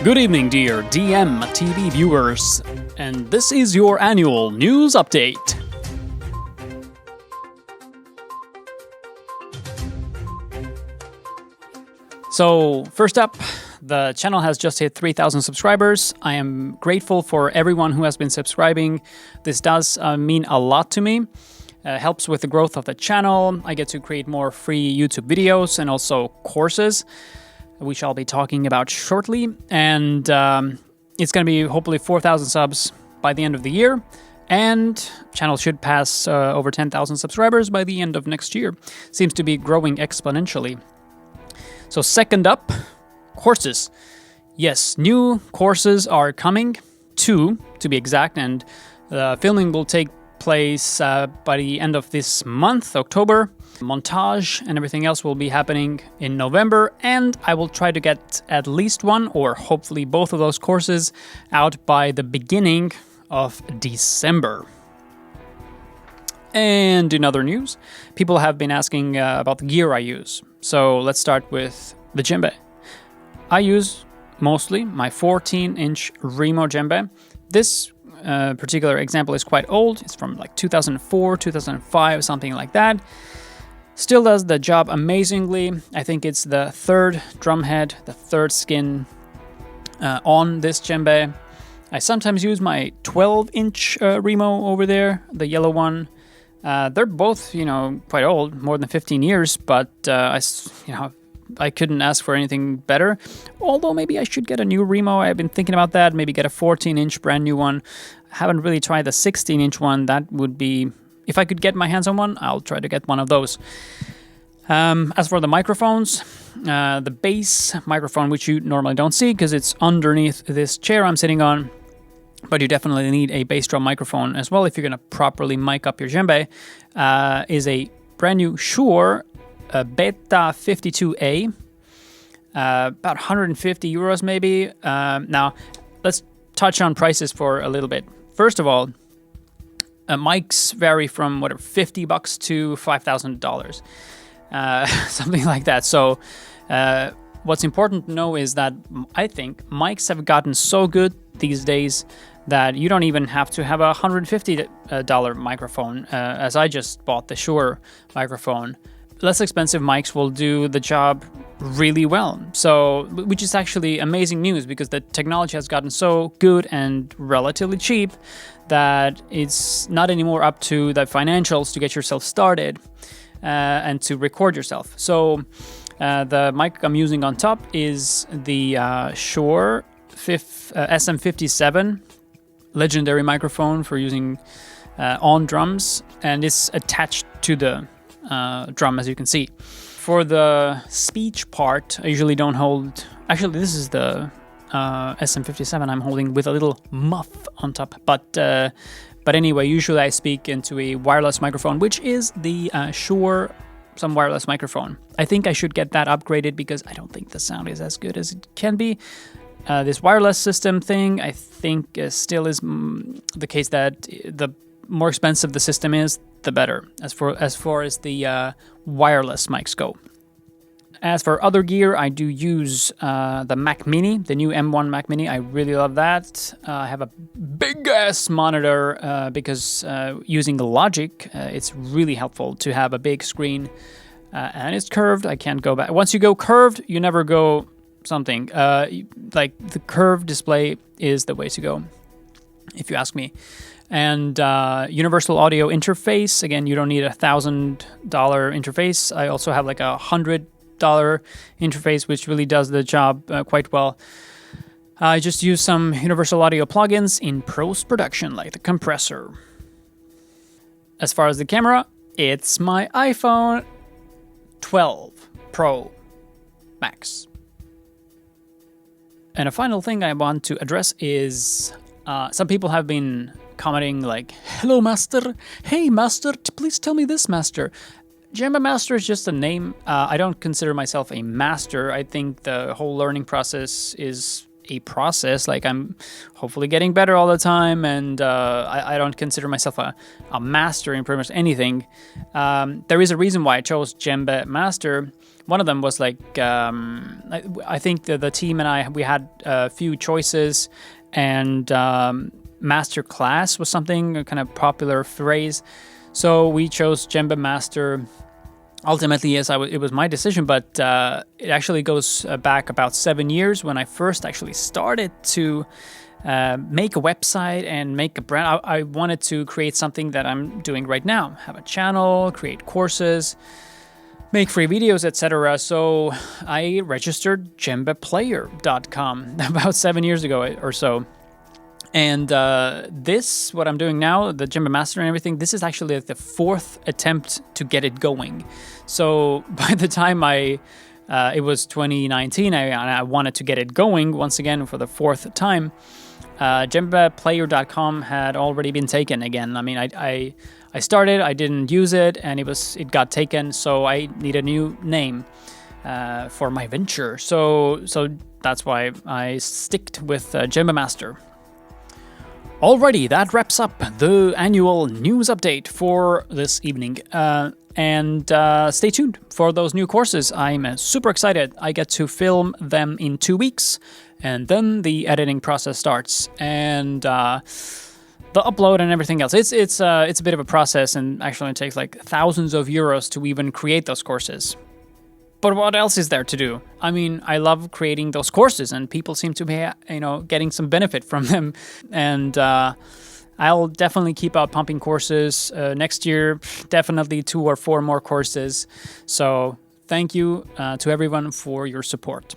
Good evening, dear DM TV viewers, and this is your annual news update. So, first up, the channel has just hit 3,000 subscribers. I am grateful for everyone who has been subscribing. This does mean a lot to me. Helps with the growth of the channel. I get to create more free YouTube videos and also courses, we shall be talking about shortly. And it's going to be hopefully 4,000 subs by the end of the year. And channel should pass over 10,000 subscribers by the end of next year. Seems to be growing exponentially. So second up, courses. Yes, new courses are coming, 2 to be exact, and the filming will take place by the end of this month, October. Montage and everything else will be happening in November, and I will try to get at least one or hopefully both of those courses out by the beginning of December. And in other news, people have been asking about the gear I use. So let's start with the djembe. I use mostly my 14-inch REMO djembe. This particular example is quite old. It's from like 2004, 2005, something like that. Still does the job amazingly. I think it's the third drum head, the third skin on this djembe. I sometimes use my 12-inch REMO over there, the yellow one. They're both, quite old, more than 15 years, but I couldn't ask for anything better. Although maybe I should get a new REMO. I've been thinking about that. Maybe get a 14-inch brand new one. I haven't really tried the 16-inch one. That would be, if I could get my hands on one, I'll try to get one of those. As for the microphones, the bass microphone, which you normally don't see because it's underneath this chair I'm sitting on, but you definitely need a bass drum microphone as well if you're going to properly mic up your djembe, is a brand new SHURE Beta 52A, about 150 euros maybe. Now, let's touch on prices for a little bit. First of all, mics vary from whatever $50 to $5,000, something like that. So what's important to know is that I think mics have gotten so good these days that you don't even have to have a $150 microphone, as I just bought the SHURE microphone. Less expensive mics will do the job really well. So, which is actually amazing news because the technology has gotten so good and relatively cheap that it's not anymore up to the financials to get yourself started and to record yourself. So, the mic I'm using on top is the SHURE SM57 legendary microphone for using on drums, and it's attached to the drum, as you can see. For the speech part, I usually don't hold... Actually, this is the SM57 I'm holding with a little muff on top. But anyway, usually I speak into a wireless microphone, which is the SHURE some wireless microphone. I think I should get that upgraded because I don't think the sound is as good as it can be. This wireless system thing, I think still is the case that the more expensive the system is, the better, as far as the wireless mics go. As for other gear, I do use the Mac Mini, the new M1 Mac Mini. I really love that. I have a big-ass monitor because using the Logic, it's really helpful to have a big screen. And it's curved. I can't go back. Once you go curved, you never go something. Like the curved display is the way to go, if you ask me. And universal audio interface, again, you don't need $1,000 interface. I also have like $100 interface, which really does the job quite well. I just use some universal audio plugins in post-production, like the compressor. As far as the camera, it's my iPhone 12 Pro Max. And a final thing I want to address is some people have been commenting like, "Hello, Master. Hey, Master, please tell me this, Master." Djembe Master is just a name. I don't consider myself a master. I think the whole learning process is a process. Like, I'm hopefully getting better all the time, and I don't consider myself a master in pretty much anything. There is a reason why I chose Djembe Master. One of them was like, I think the team and we had a few choices, and master class was something, a kind of popular phrase. So we chose Djembe Master. Ultimately, yes, it was my decision, but it actually goes back about 7 years when I first actually started to make a website and make a brand. I wanted to create something that I'm doing right now, have a channel, create courses, make free videos, etc. So I registered djembeplayer.com about 7 years ago or so. And this, what I'm doing now, the Djembe Master and everything, this is actually like the 4th attempt to get it going. So by the time it was 2019, I wanted to get it going once again for the 4th time. Djembeplayer.com had already been taken again. I mean, I started, I didn't use it, and it got taken. So I need a new name for my venture. So that's why I sticked with Djembe Master. Alrighty, that wraps up the annual news update for this evening. And stay tuned for those new courses. I'm super excited. I get to film them in 2 weeks, and then the editing process starts, and the upload and everything else. It's a bit of a process, and actually it takes like thousands of euros to even create those courses. But what else is there to do? I mean, I love creating those courses, and people seem to be, getting some benefit from them. And I'll definitely keep out pumping courses next year. Definitely 2 or 4 more courses. So thank you to everyone for your support.